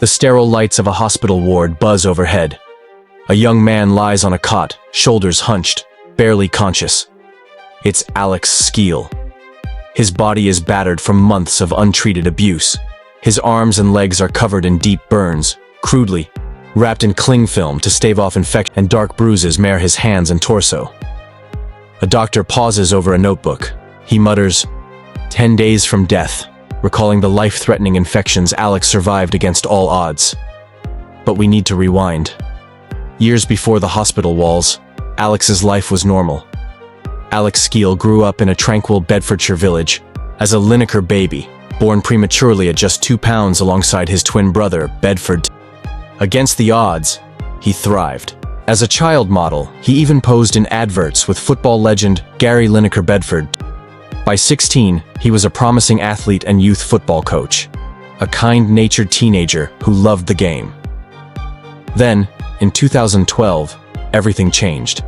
The sterile lights of a hospital ward buzz overhead. A young man lies on a cot, shoulders hunched, barely conscious. It's Alex Skeel. His body is battered from months of untreated abuse. His arms and legs are covered in deep burns, crudely wrapped in cling film to stave off infection, and dark bruises mar his hands and torso. A doctor pauses over a notebook. He mutters, 10 days from death, recalling the life-threatening infections Alex survived against all odds. But we need to rewind. Years before the hospital walls, Alex's life was normal. Alex Skeel grew up in a tranquil Bedfordshire village as a Lineker baby, born prematurely at just 2 pounds alongside his twin brother, Bedford. Against the odds, he thrived. As a child model, he even posed in adverts with football legend Gary Lineker Bedford. By 16, he was a promising athlete and youth football coach, a kind-natured teenager who loved the game. Then, in 2012, everything changed.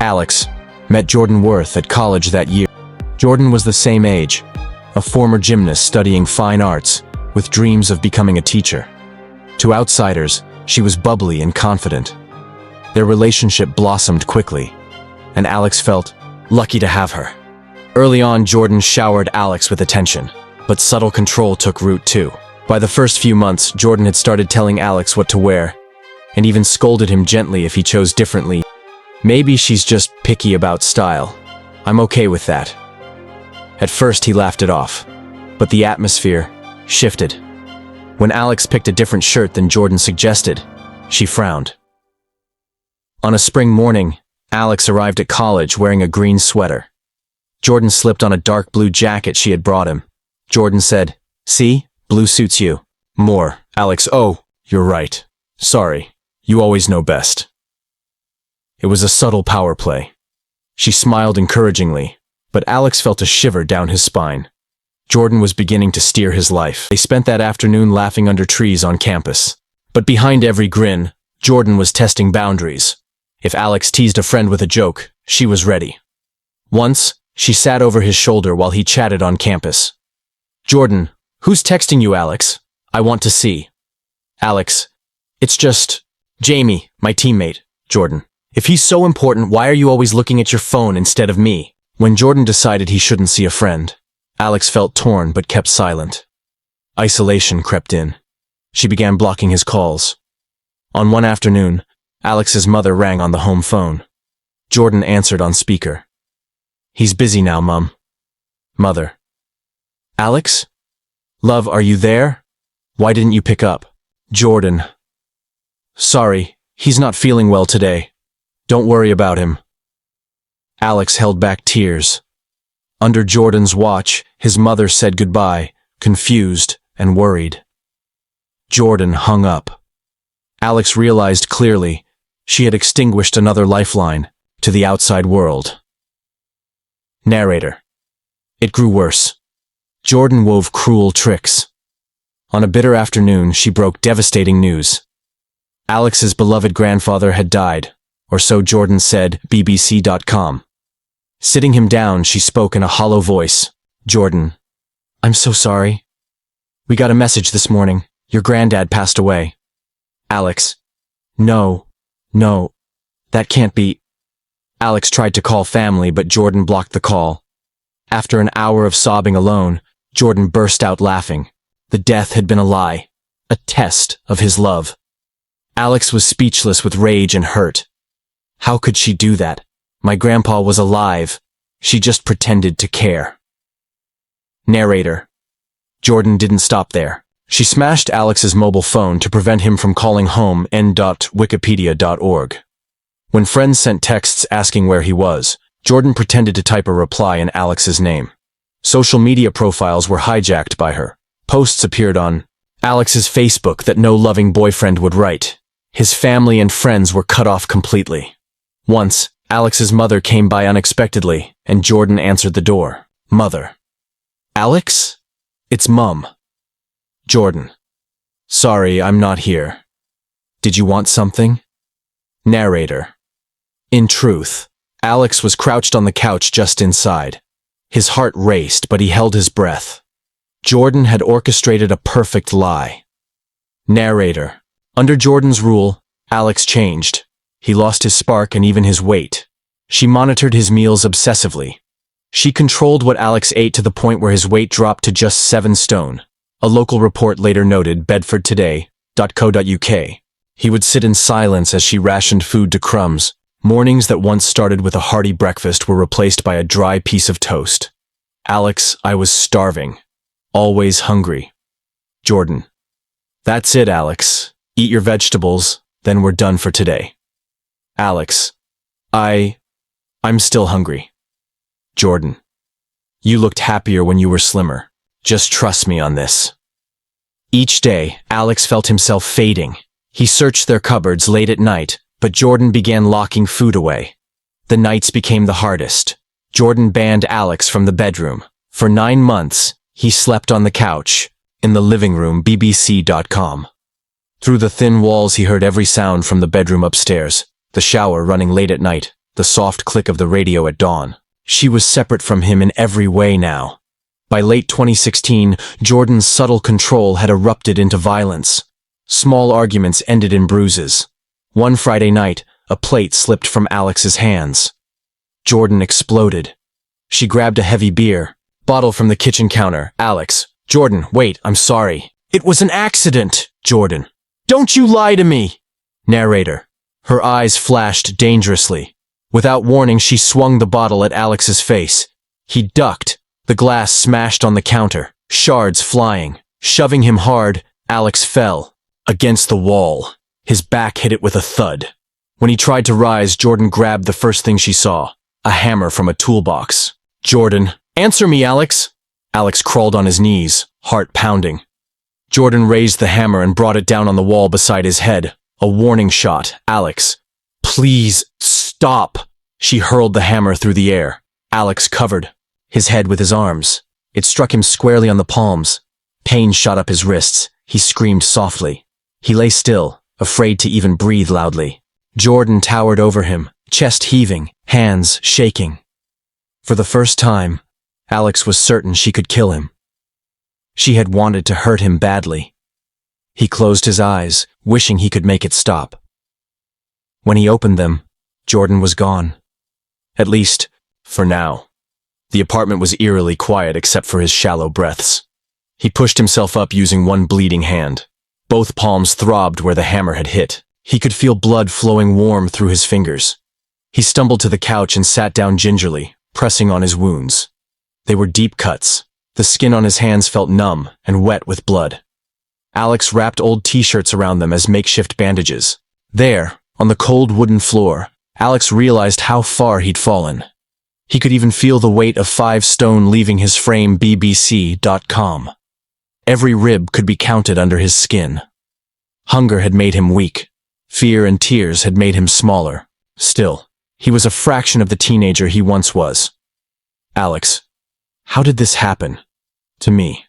Alex met Jordan Worth at college that year. Jordan was the same age, a former gymnast studying fine arts with dreams of becoming a teacher. To outsiders, she was bubbly and confident. Their relationship blossomed quickly, and Alex felt lucky to have her. Early on, Jordan showered Alex with attention, but subtle control took root too. By the first few months, Jordan had started telling Alex what to wear, and even scolded him gently if he chose differently. Maybe she's just picky about style. I'm okay with that. At first, he laughed it off, but the atmosphere shifted. When Alex picked a different shirt than Jordan suggested, she frowned. On a spring morning, Alex arrived at college wearing a green sweater. Jordan slipped on a dark blue jacket she had brought him. Jordan said, "See, blue suits you." More. Alex, "Oh, you're right. Sorry. You always know best." It was a subtle power play. She smiled encouragingly, but Alex felt a shiver down his spine. Jordan was beginning to steer his life. They spent that afternoon laughing under trees on campus. But behind every grin, Jordan was testing boundaries. If Alex teased a friend with a joke, she was ready. Once, she sat over his shoulder while he chatted on campus. "Jordan, who's texting you, Alex? I want to see." Alex, "It's just Jamie, my teammate." Jordan, "If he's so important, why are you always looking at your phone instead of me?" When Jordan decided he shouldn't see a friend, Alex felt torn but kept silent. Isolation crept in. She began blocking his calls. On one afternoon, Alex's mother rang on the home phone. Jordan answered on speaker. "He's busy now, Mum." Mother, "Alex? Love, are you there? Why didn't you pick up?" Jordan, "Sorry, he's not feeling well today. Don't worry about him." Alex held back tears. Under Jordan's watch, his mother said goodbye, confused and worried. Jordan hung up. Alex realized clearly she had extinguished another lifeline to the outside world. Narrator. It grew worse. Jordan wove cruel tricks. On a bitter afternoon, she broke devastating news. Alex's beloved grandfather had died, or so Jordan said, BBC.com. Sitting him down, she spoke in a hollow voice. "Jordan, I'm so sorry. We got a message this morning. Your granddad passed away." Alex, No, that can't be." Alex tried to call family, but Jordan blocked the call. After an hour of sobbing alone, Jordan burst out laughing. The death had been a lie, a test of his love. Alex was speechless with rage and hurt. How could she do that? My grandpa was alive. She just pretended to care. Narrator. Jordan didn't stop there. She smashed Alex's mobile phone to prevent him from calling home n.wikipedia.org. When friends sent texts asking where he was, Jordan pretended to type a reply in Alex's name. Social media profiles were hijacked by her. Posts appeared on Alex's Facebook that no loving boyfriend would write. His family and friends were cut off completely. Once, Alex's mother came by unexpectedly, and Jordan answered the door. "Mother." "Alex? It's Mum." Jordan. "Sorry, I'm not here. Did you want something?" Narrator. In truth, Alex was crouched on the couch just inside. His heart raced, but he held his breath. Jordan had orchestrated a perfect lie. Narrator. Under Jordan's rule, Alex changed. He lost his spark and even his weight. She monitored his meals obsessively. She controlled what Alex ate to the point where his weight dropped to just 7 stone. A local report later noted bedfordtoday.co.uk. He would sit in silence as she rationed food to crumbs. Mornings that once started with a hearty breakfast were replaced by a dry piece of toast. Alex, I was starving. Always hungry. Jordan. That's it, Alex. Eat your vegetables, then we're done for today. Alex. I'm still hungry. Jordan. You looked happier when you were slimmer. Just trust me on this. Each day, Alex felt himself fading. He searched their cupboards late at night, but Jordan began locking food away. The nights became the hardest. Jordan banned Alex from the bedroom. For 9 months, he slept on the couch, in the living room, bbc.com. Through the thin walls he heard every sound from the bedroom upstairs, the shower running late at night, the soft click of the radio at dawn. She was separate from him in every way now. By late 2016, Jordan's subtle control had erupted into violence. Small arguments ended in bruises. One Friday night, a plate slipped from Alex's hands. Jordan exploded. She grabbed a heavy beer bottle from the kitchen counter. Alex. Jordan, wait, I'm sorry. It was an accident, Jordan. Don't you lie to me. Narrator. Her eyes flashed dangerously. Without warning, she swung the bottle at Alex's face. He ducked. The glass smashed on the counter, shards flying. Shoving him hard, Alex fell. Against the wall. His back hit it with a thud. When he tried to rise, Jordan grabbed the first thing she saw. A hammer from a toolbox. Jordan. Answer me, Alex. Alex crawled on his knees, heart pounding. Jordan raised the hammer and brought it down on the wall beside his head. A warning shot. Alex. Please, stop. She hurled the hammer through the air. Alex covered his head with his arms. It struck him squarely on the palms. Pain shot up his wrists. He screamed softly. He lay still, afraid to even breathe loudly. Jordan towered over him, chest heaving, hands shaking. For the first time, Alex was certain she could kill him. She had wanted to hurt him badly. He closed his eyes, wishing he could make it stop. When he opened them, Jordan was gone. At least, for now. The apartment was eerily quiet except for his shallow breaths. He pushed himself up using one bleeding hand. Both palms throbbed where the hammer had hit. He could feel blood flowing warm through his fingers. He stumbled to the couch and sat down gingerly, pressing on his wounds. They were deep cuts. The skin on his hands felt numb and wet with blood. Alex wrapped old t-shirts around them as makeshift bandages. There, on the cold wooden floor, Alex realized how far he'd fallen. He could even feel the weight of 5 stone leaving his frame. bbc.com. Every rib could be counted under his skin. Hunger had made him weak. Fear and tears had made him smaller. Still, he was a fraction of the teenager he once was. Alex. How did this happen? To me.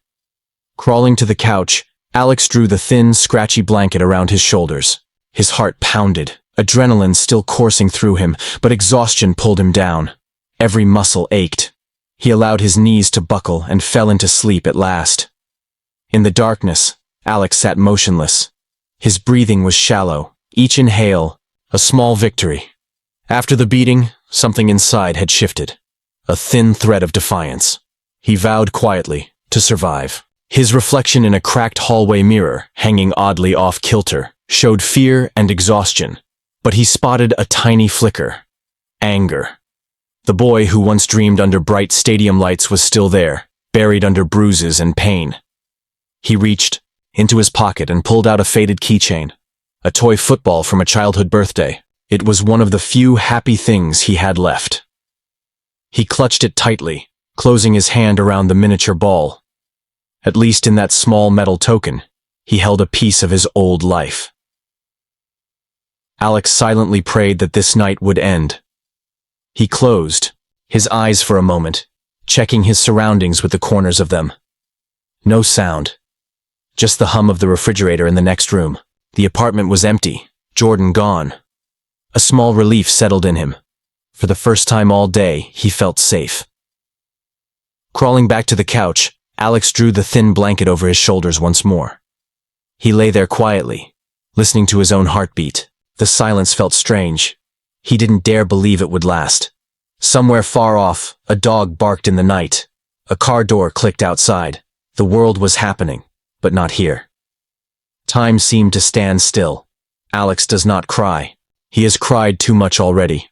Crawling to the couch, Alex drew the thin, scratchy blanket around his shoulders. His heart pounded, adrenaline still coursing through him, but exhaustion pulled him down. Every muscle ached. He allowed his knees to buckle and fell into sleep at last. In the darkness, Alex sat motionless. His breathing was shallow, each inhale, a small victory. After the beating, something inside had shifted. A thin thread of defiance. He vowed quietly to survive. His reflection in a cracked hallway mirror, hanging oddly off-kilter, showed fear and exhaustion. But he spotted a tiny flicker. Anger. The boy who once dreamed under bright stadium lights was still there, buried under bruises and pain. He reached into his pocket and pulled out a faded keychain. A toy football from a childhood birthday. It was one of the few happy things he had left. He clutched it tightly, closing his hand around the miniature ball. At least in that small metal token, he held a piece of his old life. Alex silently prayed that this night would end. He closed his eyes for a moment, checking his surroundings with the corners of them. No sound. Just the hum of the refrigerator in the next room. The apartment was empty, Jordan gone. A small relief settled in him. For the first time all day, he felt safe. Crawling back to the couch, Alex drew the thin blanket over his shoulders once more. He lay there quietly, listening to his own heartbeat. The silence felt strange. He didn't dare believe it would last. Somewhere far off, a dog barked in the night. A car door clicked outside. The world was happening, but not here. Time seemed to stand still. Alex does not cry. He has cried too much already.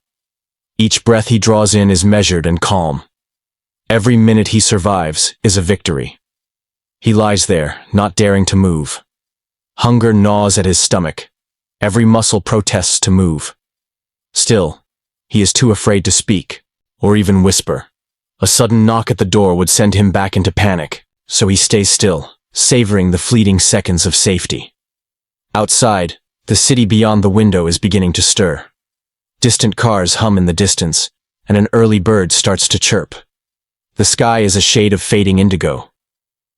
Each breath he draws in is measured and calm. Every minute he survives is a victory. He lies there, not daring to move. Hunger gnaws at his stomach. Every muscle protests to move. Still, he is too afraid to speak, or even whisper. A sudden knock at the door would send him back into panic, so he stays still, savoring the fleeting seconds of safety. Outside, the city beyond the window is beginning to stir. Distant cars hum in the distance, and an early bird starts to chirp. The sky is a shade of fading indigo.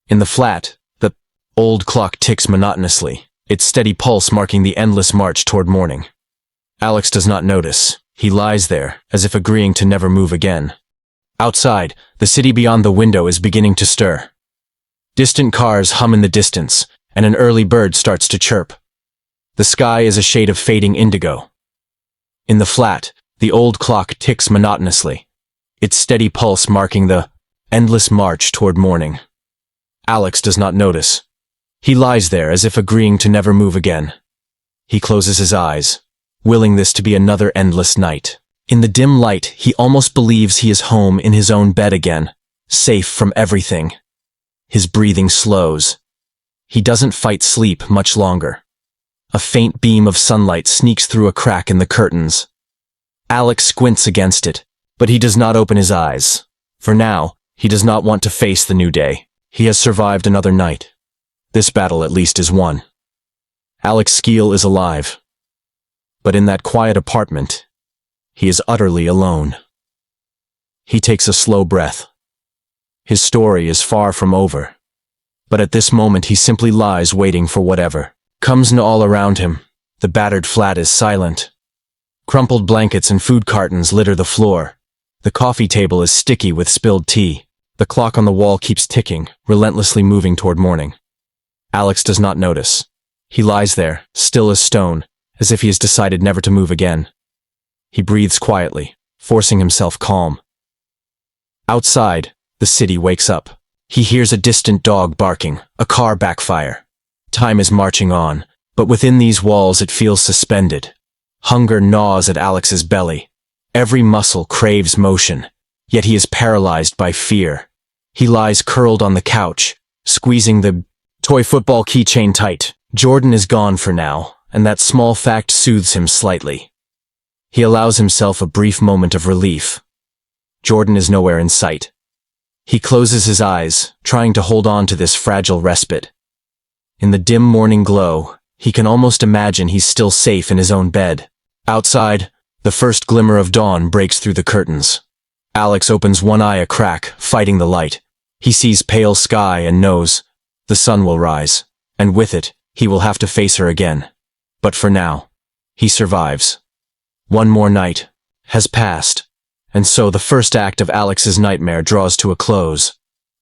In the flat, the old clock ticks monotonously, its steady pulse marking the endless march toward morning. Alex does not notice. He lies there, as if agreeing to never move again. Outside, the city beyond the window is beginning to stir. Distant cars hum in the distance, and an early bird starts to chirp. The sky is a shade of fading indigo. In the flat, the old clock ticks monotonously, its steady pulse marking the endless march toward morning. Alex does not notice. He lies there as if agreeing to never move again. He closes his eyes, willing this to be another endless night. In the dim light, he almost believes he is home in his own bed again, safe from everything. His breathing slows. He doesn't fight sleep much longer. A faint beam of sunlight sneaks through a crack in the curtains. Alex squints against it, but he does not open his eyes. For now, he does not want to face the new day. He has survived another night. This battle at least is won. Alex Skeel is alive. But in that quiet apartment, he is utterly alone. He takes a slow breath. His story is far from over. But at this moment he simply lies waiting for whatever comes all around him. The battered flat is silent. Crumpled blankets and food cartons litter the floor. The coffee table is sticky with spilled tea. The clock on the wall keeps ticking, relentlessly moving toward morning. Alex does not notice. He lies there, still as stone, as if he has decided never to move again. He breathes quietly, forcing himself calm. Outside, the city wakes up. He hears a distant dog barking, a car backfire. Time is marching on, but within these walls it feels suspended. Hunger gnaws at Alex's belly. Every muscle craves motion, yet he is paralyzed by fear. He lies curled on the couch, squeezing the toy football keychain tight. Jordan is gone for now, and that small fact soothes him slightly. He allows himself a brief moment of relief. Jordan is nowhere in sight. He closes his eyes, trying to hold on to this fragile respite. In the dim morning glow, he can almost imagine he's still safe in his own bed. Outside, the first glimmer of dawn breaks through the curtains. Alex opens one eye a crack, fighting the light. He sees pale sky and knows the sun will rise, and with it, he will have to face her again. But for now, he survives. One more night has passed, and so the first act of Alex's nightmare draws to a close.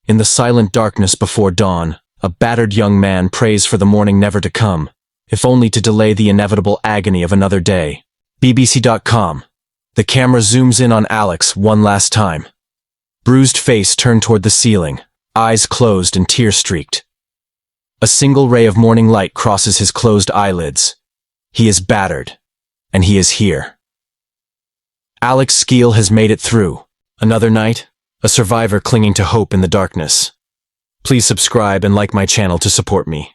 In the silent darkness before dawn, a battered young man prays for the morning never to come, if only to delay the inevitable agony of another day. BBC.com. The camera zooms in on Alex one last time. Bruised face turned toward the ceiling, eyes closed and tear-streaked. A single ray of morning light crosses his closed eyelids. He is battered, and he is here. Alex Skeel has made it through. Another night, a survivor clinging to hope in the darkness. Please subscribe and like my channel to support me.